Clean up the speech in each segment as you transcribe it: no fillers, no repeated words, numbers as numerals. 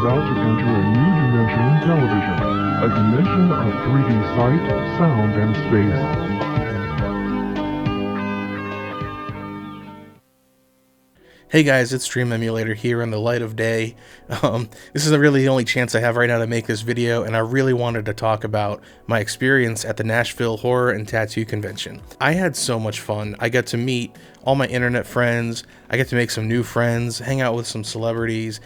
about to enter a new dimension in television, a dimension of 3D sight, sound, and space. Hey guys, it's Dream Emulator here in the light of day. This is really the only chance I have right now to make this video, and I really wanted to talk about my experience at the Nashville Horror and Tattoo Convention. I had so much fun. I got to meet all my internet friends, I got to make some new friends, hang out with some celebrities.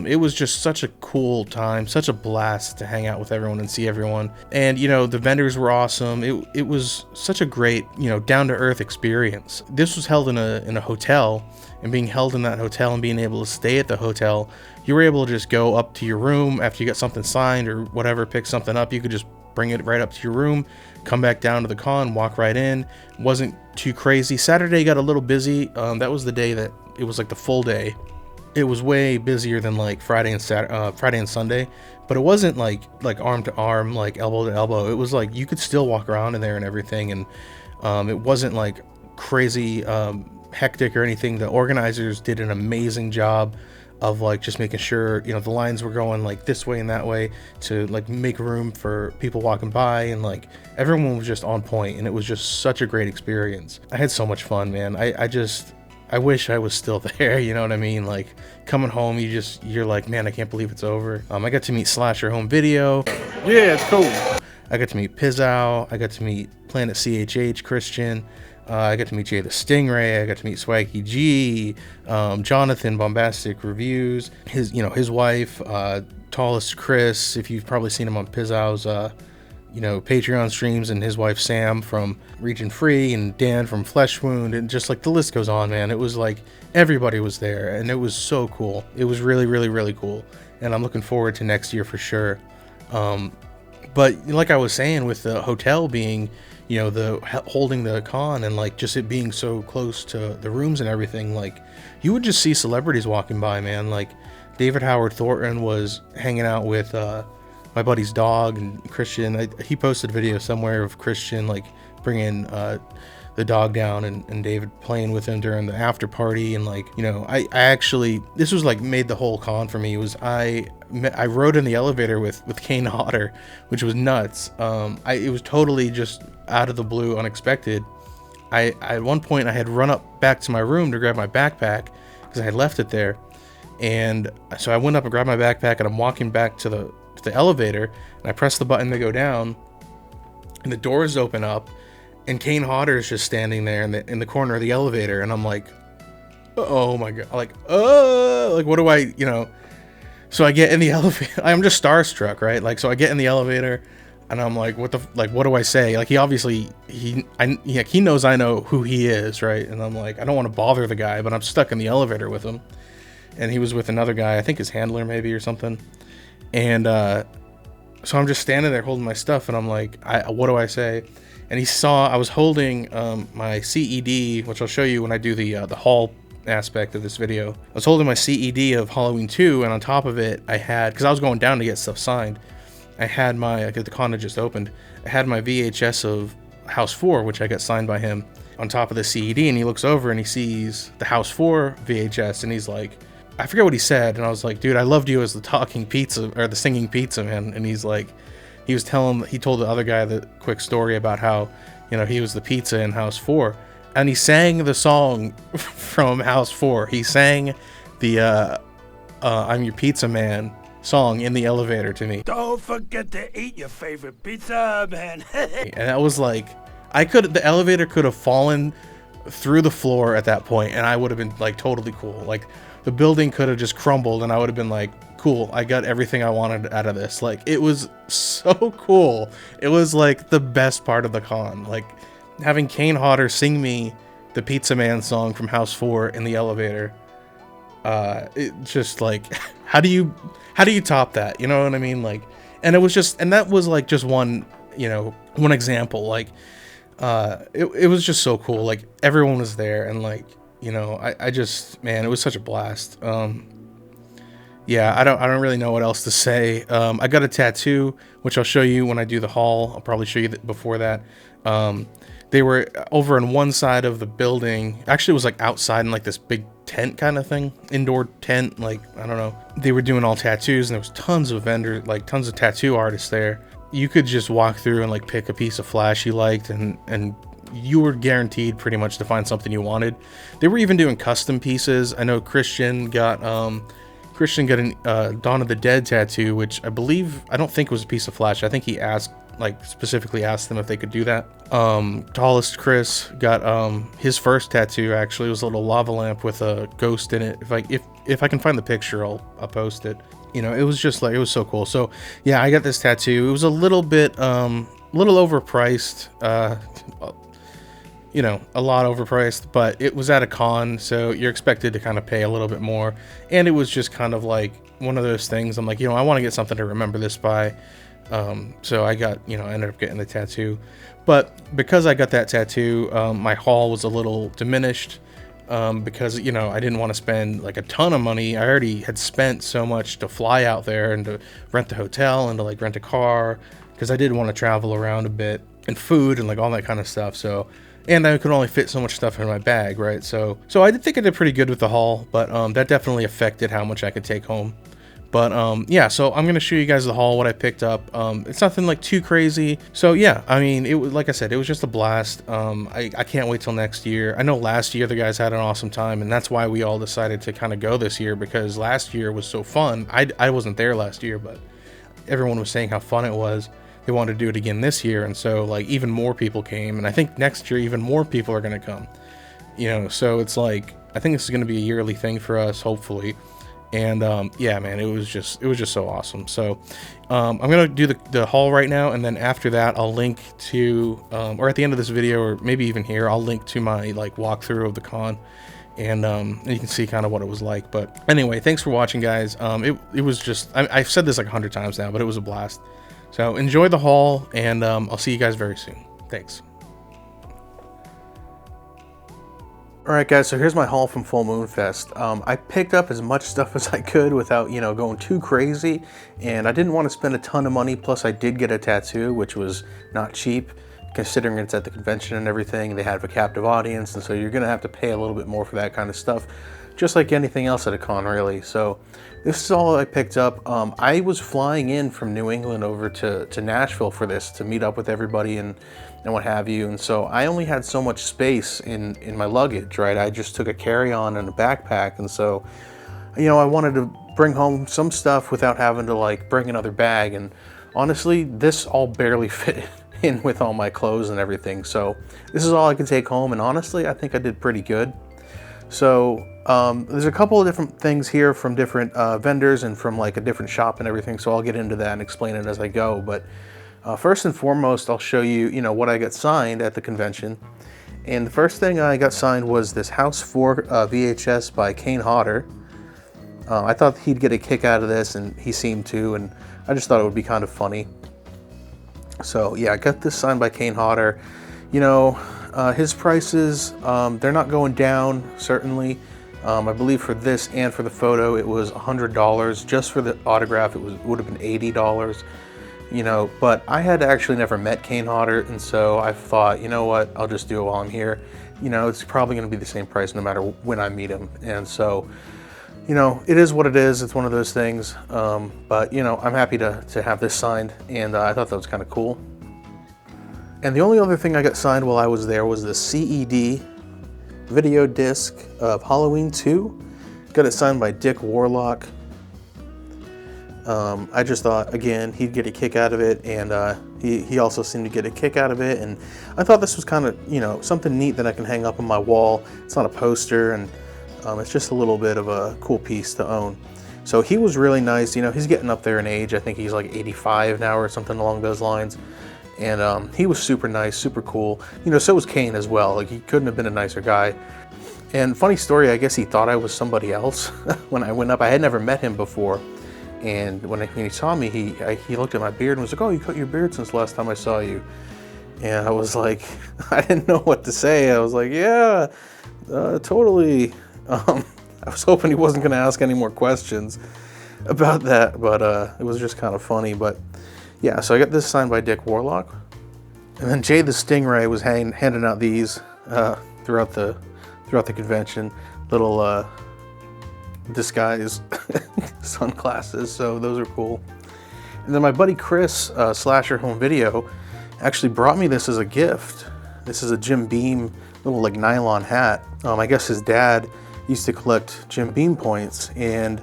It was just such a cool time, such a blast to hang out with everyone and see everyone. And you know, the vendors were awesome. It was such a great, down-to-earth experience. This was held in a hotel, and being held in that hotel and being able to stay at the hotel, you were able to just go up to your room after you got something signed or whatever, pick something up. You could just bring it right up to your room, come back down to the con, walk right in. Wasn't too crazy. Saturday got a little busy. That was the day that it was like the full day. It was way busier than like Friday and Sunday, but it wasn't like arm to arm, like elbow to elbow. It was like you could still walk around in there and everything, and it wasn't like crazy hectic or anything. The organizers did an amazing job of like just making sure the lines were going like this way and that way to like make room for people walking by, and like everyone was just on point, and it was just such a great experience. I had so much fun, man. I wish I was still there, you know what I mean? Like coming home, you're like, man, I can't believe it's over. I got to meet Slasher Home Video. Yeah, it's cool. I got to meet Pizzow. I got to meet Planet CHH Christian. I got to meet Jay the Stingray. I got to meet Swaggy G, Jonathan Bombastic Reviews, his wife, Tallest Chris. If you've probably seen him on Pizzow's, Patreon streams, and his wife Sam from Region Free, and Dan from Flesh Wound, and just like the list goes on, man. It was like everybody was there, and it was so cool. It was really, really, really cool, and I'm looking forward to next year for sure. But like I was saying, with the hotel being holding the con, and like just it being so close to the rooms and everything, like you would just see celebrities walking by, man. Like David Howard Thornton was hanging out with my buddy's dog, and Christian, he posted a video somewhere of Christian like bringing the dog down, and David playing with him during the after party. And like I actually, this was like made the whole con for me. It was I rode in the elevator with Kane Hodder, which was nuts. It was totally just out of the blue, unexpected. At one point I had run up back to my room to grab my backpack because I had left it there, and so I went up and grabbed my backpack, and I'm walking back to the elevator, and I press the button to go down, and the doors open up, and Kane Hodder is just standing there in the corner of the elevator, and I'm like, oh my god, like what do I, So I get in the elevator. I'm just starstruck, right? Like, so I get in the elevator, and I'm like, what do I say? Like, he obviously he knows I know who he is, right? And I'm like, I don't want to bother the guy, but I'm stuck in the elevator with him, and he was with another guy, I think his handler maybe or something. And so I'm just standing there holding my stuff, and I'm like, what do I say? And he saw I was holding my CED, which I'll show you when I do the haul aspect of this video. I was holding my CED of Halloween 2, and on top of it I had, because I was going down to get stuff signed, I had the con had just opened, I had my VHS of House 4, which I got signed by him, on top of the CED. And he looks over and he sees the House 4 VHS, and he's like, I forget what he said, and I was like, dude, I loved you as the talking pizza, or the singing pizza man. And he's like, he told the other guy the quick story about how, he was the pizza in House 4. And he sang the song from House 4. He sang the I'm Your Pizza Man song in the elevator to me. Don't forget to eat your favorite pizza, man. And that was like, the elevator could have fallen through the floor at that point, and I would have been like totally cool. Like, the building could have just crumbled, and I would have been like, cool, I got everything I wanted out of this. Like, it was so cool. It was like the best part of the con. Like, having Kane Hodder sing me the Pizza Man song from House 4 in the elevator. It just like, how do you top that? You know what I memean? Like, and that was like just one example. Like, it was just so cool. Like, everyone was there, and like, I just, man, it was such a blast. Yeah, I don't really know what else to say. I got a tattoo, which I'll show you when I do the haul. I'll probably show you before that. They were over on one side of the building. Actually, it was like outside in like this big tent kind of thing, indoor tent, like, I don't know. They were doing all tattoos, and there was tons of vendors, like tons of tattoo artists there. You could just walk through and like pick a piece of flash you liked, and you were guaranteed pretty much to find something you wanted. They were even doing custom pieces. I know Christian got an Dawn of the Dead tattoo, which I don't think was a piece of flash. I think he specifically asked them if they could do that. Tallest Chris got his first tattoo, actually. It was a little lava lamp with a ghost in it. If I can find the picture, I'll post it. You know, it was just like, it was so cool. So yeah, I got this tattoo. It was a little bit overpriced, you know, a lot overpriced, but it was at a con, so you're expected to kind of pay a little bit more. And it was just kind of like one of those things. I'm like, you know, I want to get something to remember this by. So I got, you know, I ended up getting the tattoo. But because I got that tattoo, my haul was a little diminished, because, you know, I didn't want to spend like a ton of money. I already had spent so much to fly out there and to rent the hotel and to like rent a car, because I did want to travel around a bit, and food and like all that kind of stuff. So, and I could only fit so much stuff in my bag, right? So I did think I did pretty good with the haul, but that definitely affected how much I could take home. But yeah, so I'm gonna show you guys the haul, what I picked up. It's nothing like too crazy. So yeah, I mean, it was, like I said, it was just a blast. I can't wait till next year. I know last year the guys had an awesome time, and that's why we all decided to kind of go this year, because last year was so fun. I wasn't there last year, but everyone was saying how fun it was. They wanted to do it again this year, and so like even more people came, and I think next year even more people are gonna come. You know, so it's like, I think this is gonna be a yearly thing for us, hopefully. And yeah, man, it was just so awesome. So I'm gonna do the haul right now, and then after that I'll link to or at the end of this video, or maybe even here, I'll link to my like walkthrough of the con, and you can see kind of what it was like. But anyway, thanks for watching, guys. It was just, I've said this like 100 times now, but it was a blast. So enjoy the haul, and I'll see you guys very soon. Thanks. Alright guys, so here's my haul from Full Moon Fest. I picked up as much stuff as I could without, you know, going too crazy, and I didn't want to spend a ton of money. Plus I did get a tattoo, which was not cheap, considering it's at the convention and everything. They have a captive audience, and so you're gonna have to pay a little bit more for that kind of stuff, just like anything else at a con, really. So this is all I picked up. I was flying in from New England over to Nashville for this, to meet up with everybody and what have you, and so I only had so much space in my luggage, right? I just took a carry-on and a backpack, and so, you know, I wanted to bring home some stuff without having to like bring another bag, and honestly, this all barely fit in with all my clothes and everything. So this is all I could take home, and honestly, I think I did pretty good. So there's a couple of different things here from different vendors and from like a different shop and everything, so I'll get into that and explain it as I go. But first and foremost, I'll show you, you know, what I got signed at the convention. And the first thing I got signed was this House 4 VHS by Kane Hodder. I thought he'd get a kick out of this, and he seemed to, and I just thought it would be kind of funny. So yeah, I got this signed by Kane Hodder. You know, his prices, they're not going down, certainly. I believe for this and for the photo, it was $100. Just for the autograph, it would have been $80. You know, but I had actually never met Kane Hodder, and so I thought, you know what, I'll just do it while I'm here. You know, it's probably going to be the same price no matter when I meet him, and so, you know, it is what it is. It's one of those things, but, you know, I'm happy to have this signed, and I thought that was kind of cool. And the only other thing I got signed while I was there was the CED video disc of Halloween 2. Got it signed by Dick Warlock. I just thought, again, he'd get a kick out of it, and he also seemed to get a kick out of it, and I thought this was kind of, you know, something neat that I can hang up on my wall. It's not a poster, and it's just a little bit of a cool piece to own. So he was really nice. You know, he's getting up there in age. I think he's like 85 now or something along those lines, and he was super nice, super cool. You know, so was Kane as well. Like, he couldn't have been a nicer guy. And funny story, I guess he thought I was somebody else when I went up. I had never met him before. And when he saw me, he looked at my beard and was like, "Oh, you cut your beard since last time I saw you." And I was like, I didn't know what to say. I was like, "Yeah, totally." I was hoping he wasn't going to ask any more questions about that, but it was just kind of funny. But yeah, so I got this signed by Dick Warlock, and then Jay the Stingray was handing out these throughout the convention. little disguise sunglasses, so those are cool. And then my buddy Chris, Slasher Home Video, actually brought me this as a gift. This is a Jim Beam little like nylon hat. I guess his dad used to collect Jim Beam points, and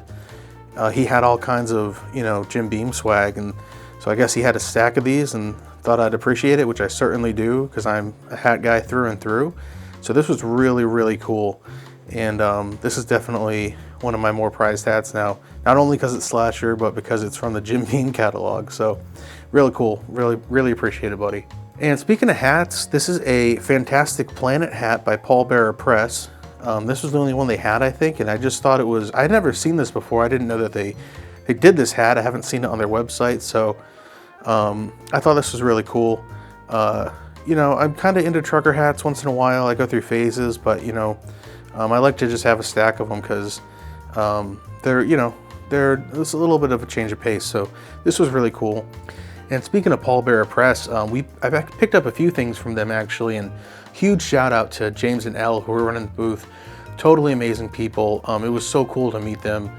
he had all kinds of, you know, Jim Beam swag, and so I guess he had a stack of these and thought I'd appreciate it, which I certainly do because I'm a hat guy through and through. So this was really, really cool, and this is definitely one of my more prized hats now, not only because it's Slasher, but because it's from the Jim Beam catalog. So really cool, really appreciate it, buddy. And speaking of hats, this is a Fantastic Planet hat by Paul Bearer Press. This was the only one they had, I think, and I just thought it was, I'd never seen this before. I didn't know that they did this hat. I haven't seen it on their website, so I thought this was really cool. You know, I'm kind of into trucker hats once in a while. I go through phases, but you know, I like to just have a stack of them because they're, you know, it's a little bit of a change of pace. So this was really cool. And speaking of Paul Bearer Press, I've picked up a few things from them actually, and huge shout out to James and Elle who were running the booth. Totally amazing people. It was so cool to meet them.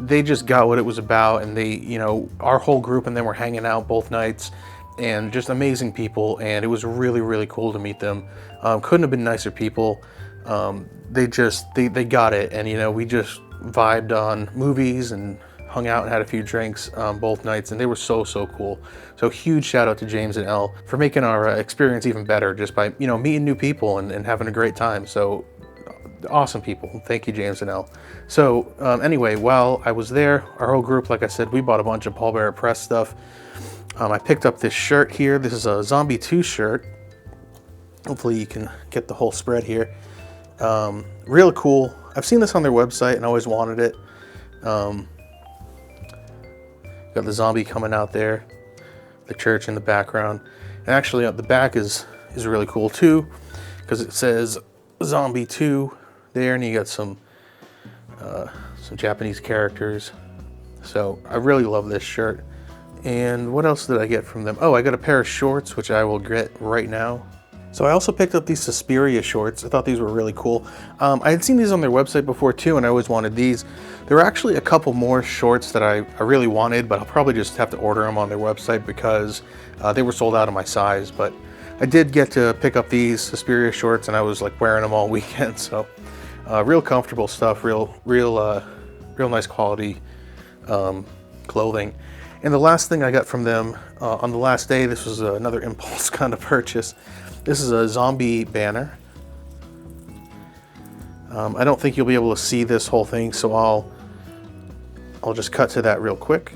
They just got what it was about, and they, you know, our whole group and them were hanging out both nights, and just amazing people, and it was really cool to meet them. Couldn't have been nicer people. They got it, and you know, we just vibed on movies and hung out and had a few drinks both nights, and they were so cool. So huge shout out to James and Elle for making our experience even better just by, you know, meeting new people and having a great time. So awesome people. Thank you, James and Elle. So anyway, while I was there, our whole group, like I said, we bought a bunch of Paul Bearer Press stuff. I picked up this shirt here. This is a Zombie 2 shirt. Hopefully you can get the whole spread here. Real cool. I've seen this on their website and always wanted it. Got the zombie coming out there, the church in the background, and actually the back is really cool too, because it says Zombie 2 there, and you got some Japanese characters. So I really love this shirt. And what else did I get from them? Oh, I got a pair of shorts, which I will get right now. So I also picked up these Suspiria shorts. I thought these were really cool. I had seen these on their website before too, and I always wanted these. There were actually a couple more shorts that I really wanted, but I'll probably just have to order them on their website because they were sold out of my size. But I did get to pick up these Suspiria shorts, and I was like wearing them all weekend. So real comfortable stuff, real nice quality clothing. And the last thing I got from them on the last day, this was another impulse kind of purchase. This is a zombie banner. I don't think you'll be able to see this whole thing, so I'll just cut to that real quick.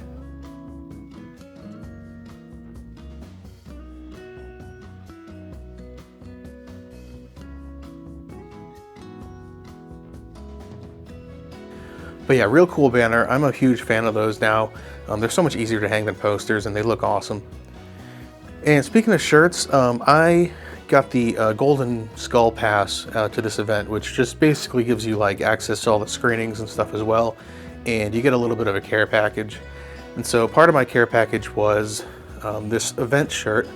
But yeah, real cool banner. I'm a huge fan of those now. They're so much easier to hang than posters, and they look awesome. And speaking of shirts, I got the Golden Skull Pass to this event, which just basically gives you like access to all the screenings and stuff as well, and you get a little bit of a care package. And so part of my care package was this event shirt,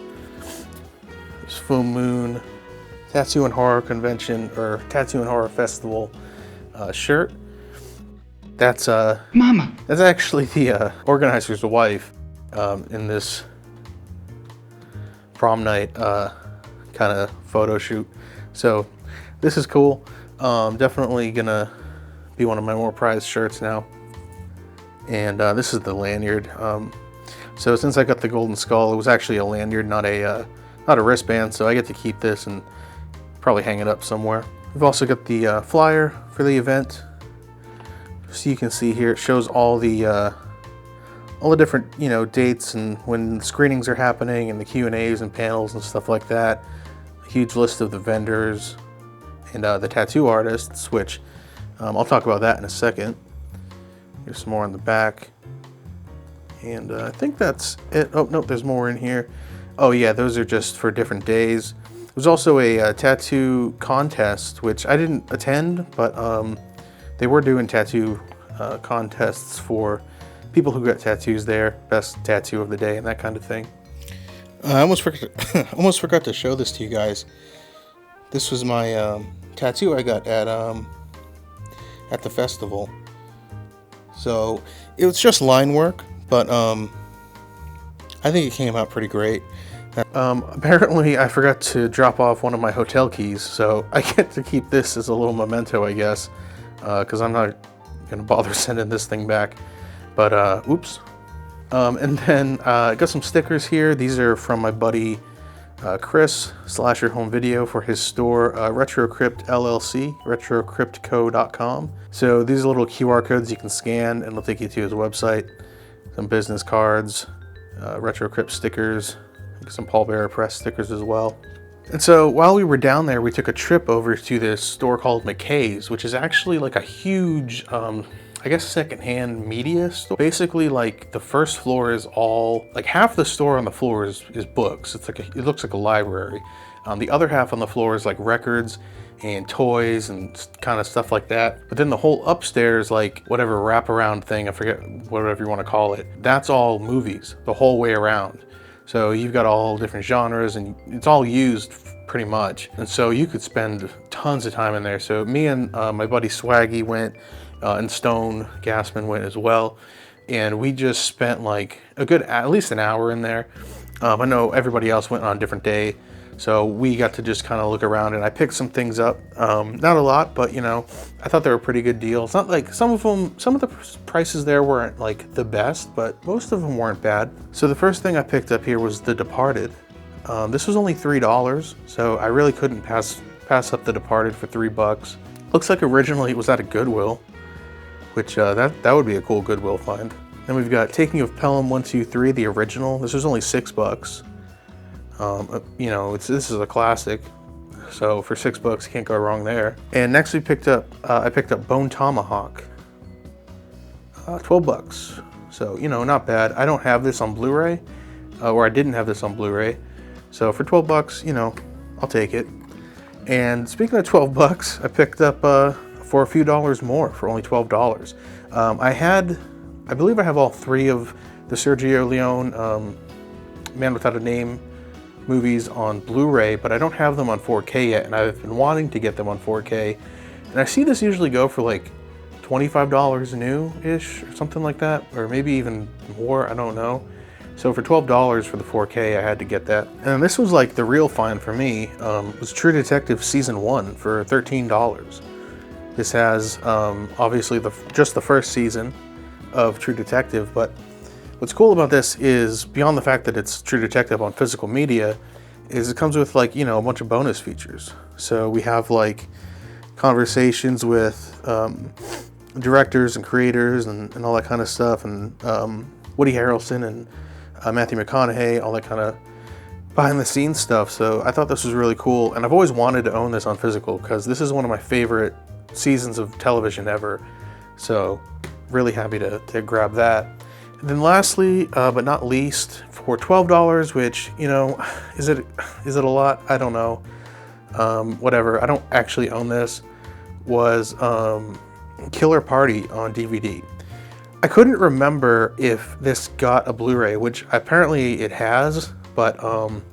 this Full Moon Tattoo and Horror Convention or Tattoo and Horror Festival shirt. That's Mama. That's actually the organizer's wife in this prom night kind of photo shoot. So this is cool. Definitely gonna be one of my more prized shirts now. And this is the lanyard. So since I got the Golden Skull, it was actually a lanyard, not a wristband. So I get to keep this and probably hang it up somewhere. We've also got the flyer for the event. So you can see here, it shows all the different, you know, dates and when screenings are happening and the Q&As and panels and stuff like that. A huge list of the vendors and the tattoo artists, which I'll talk about that in a second. Here's some more on the back. And I think that's it. Oh, no, there's more in here. Oh yeah, those are just for different days. There's also a tattoo contest, which I didn't attend, but they were doing tattoo contests for people who got tattoos there, best tattoo of the day and that kind of thing. I almost forgot to show this to you guys. This was my tattoo I got at at the festival. So it was just line work, but I think it came out pretty great. Apparently I forgot to drop off one of my hotel keys, so I get to keep this as a little memento, I guess, because I'm not gonna bother sending this thing back. But oops. And then I got some stickers here. These are from my buddy Chris, Slasher Home Video, for his store, RetroCrypt LLC, retrocryptco.com. So these are little QR codes you can scan, and it'll take you to his website. Some business cards, RetroCrypt stickers, some Paul Bearer Press stickers as well. And so while we were down there, we took a trip over to this store called McKay's, which is actually like a huge, I guess, secondhand media store. Basically, like, the first floor is all, like, half the store on the floor is books. It's like it looks like a library. The other half on the floor is like records and toys and kind of stuff like that. But then the whole upstairs, like whatever wraparound thing, I forget, whatever you want to call it, that's all movies the whole way around. So you've got all different genres, and it's all used pretty much. And so you could spend tons of time in there. So me and my buddy Swaggy went, and Stone Gassman went as well. And we just spent like a good, at least an hour in there. I know everybody else went on a different day, so we got to just kind of look around, and I picked some things up. Not a lot, but you know, I thought they were pretty good deals. Not like some of the prices there weren't like the best, but most of them weren't bad. So the first thing I picked up here was The Departed. This was only $3, so I really couldn't pass up The Departed for $3. Looks like originally it was at a Goodwill, which that would be a cool Goodwill find. Then we've got Taking of Pelham 123, the original. This was only $6. You know, this is a classic, so for $6 you can't go wrong there. And next we picked up, I picked up Bone Tomahawk, $12. So, you know, not bad. I don't have this on Blu-ray, or I didn't have this on Blu-ray. So for $12, you know, I'll take it. And speaking of $12, I picked up for a few dollars more for only $12. I believe I have all three of the Sergio Leone Man Without a Name movies on Blu-ray, but I don't have them on 4K yet, and I've been wanting to get them on 4K. And I see this usually go for like $25 new-ish or something like that, or maybe even more, I don't know. So for $12 for the 4K, I had to get that. And this was like the real find for me, was True Detective Season 1 for $13. This has obviously just the first season of True Detective, but what's cool about this is, beyond the fact that it's True Detective on physical media, is it comes with, like, you know, a bunch of bonus features. So we have like conversations with directors and creators and all that kind of stuff, and Woody Harrelson and Matthew McConaughey, all that kind of behind the scenes stuff. So I thought this was really cool, and I've always wanted to own this on physical because this is one of my favorite seasons of television ever. So really happy to grab that. And then lastly, but not least, for $12, which, you know, is it a lot? I don't know. Whatever. I don't actually own this. Was Killer Party on DVD. I couldn't remember if this got a Blu-ray, which apparently it has, but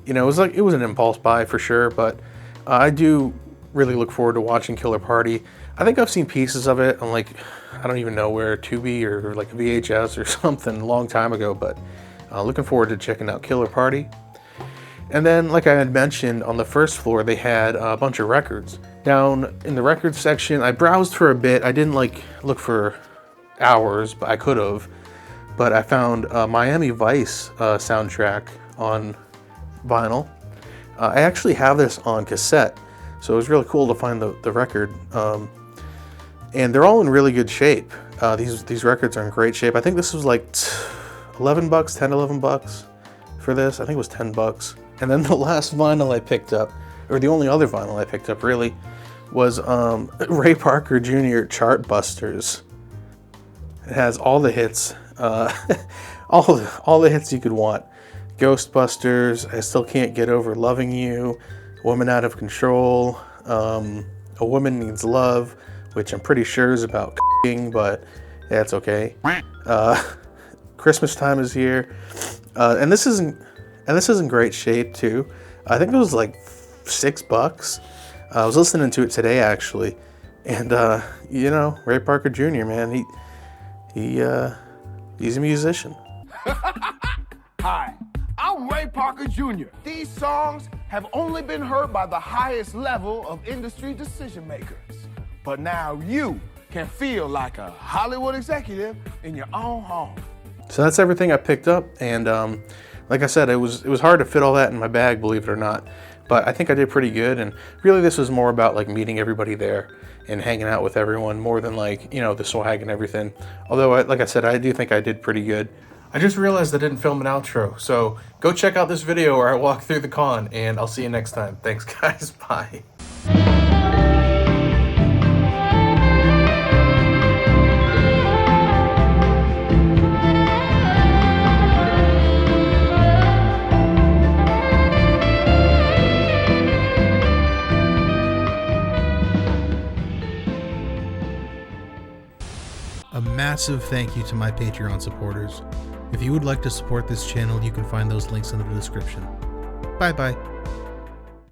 you know, it was an impulse buy for sure. But I do really look forward to watching Killer Party. I think I've seen pieces of it on, like, I don't even know where, Tubi or like VHS or something a long time ago, but looking forward to checking out Killer Party. And then, like I had mentioned, on the first floor they had a bunch of records. Down in the records section, I browsed for a bit. I didn't like look for hours, but I could have. But I found Miami Vice soundtrack on vinyl. I actually have this on cassette, so it was really cool to find the record. And they're all in really good shape. These records are in great shape. I think this was like $11 for this. I think it was $10. And then the last vinyl I picked up, or the only other vinyl I picked up really, was Ray Parker Jr. Chartbusters. It has all the hits, all the hits you could want. Ghostbusters, I Still Can't Get Over Loving You, Woman Out of Control, A Woman Needs Love, which I'm pretty sure is about c***ing, but that's okay. Christmas Time Is Here, and this is in great shape too. I think it was like $6. I was listening to it today actually, And Ray Parker Jr., man, he's a musician. Hi, I'm Ray Parker Jr. These songs have only been heard by the highest level of industry decision makers. But now you can feel like a Hollywood executive in your own home. So that's everything I picked up, and like I said, it was hard to fit all that in my bag, believe it or not. But I think I did pretty good, and really this was more about like meeting everybody there and hanging out with everyone more than like, the swag and everything. Although, like I said, I do think I did pretty good. I just realized I didn't film an outro, so go check out this video where I walk through the con, and I'll see you next time. Thanks, guys. Bye. A massive thank you to my Patreon supporters. If you would like to support this channel, you can find those links in the description. Bye bye.